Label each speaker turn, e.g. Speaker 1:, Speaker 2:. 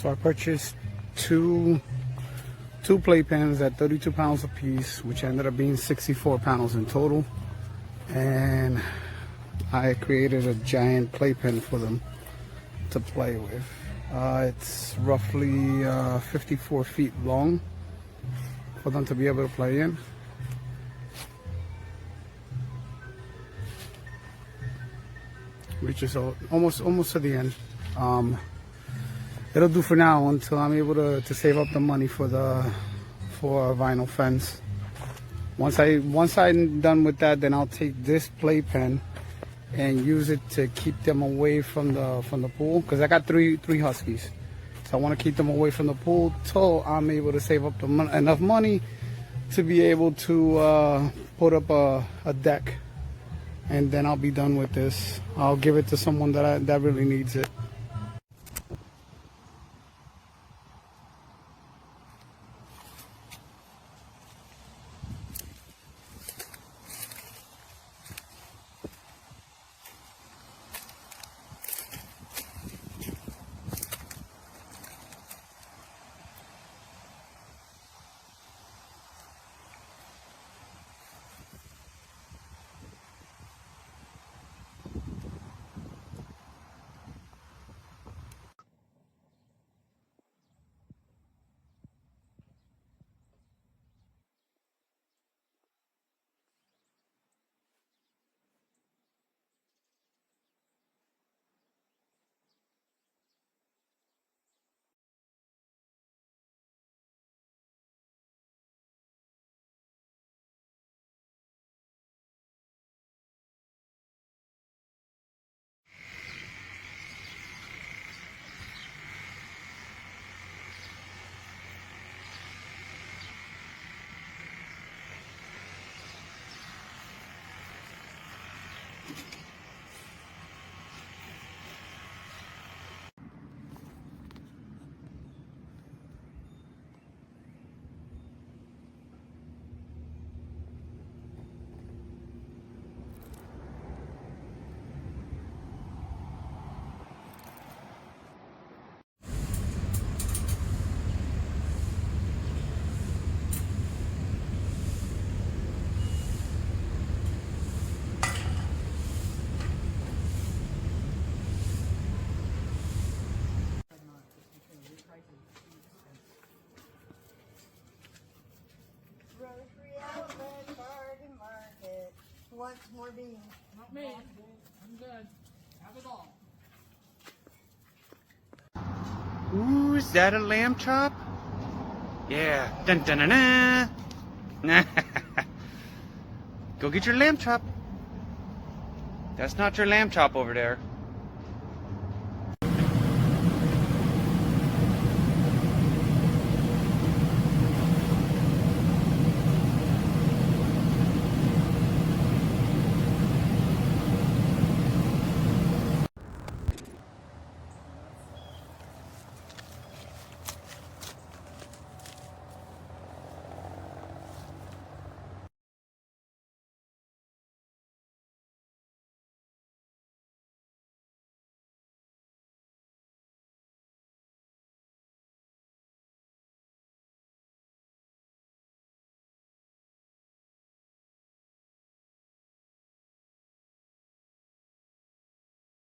Speaker 1: So I purchased two playpens at 32 pounds a piece, which ended up being 64 pounds in total. And I created a giant playpen for them to play with. It's roughly 54 feet long for them to be able to play in. Which is almost to the end. It'll do for now until I'm able to save up the money for a vinyl fence. Once I'm done with that, then I'll take this playpen and use it to keep them away from the pool, because I got three huskies, so I want to keep them away from the pool till I'm able to save up enough money to be able to put up a deck, and then I'll be done with this. I'll give it to someone that really needs it.
Speaker 2: Wants more beans?
Speaker 3: Not me. I'm good. Have it all.
Speaker 1: Ooh, is that a lamb chop? Yeah. Dun dun dun dun. Go get your lamb chop. That's not your lamb chop over there.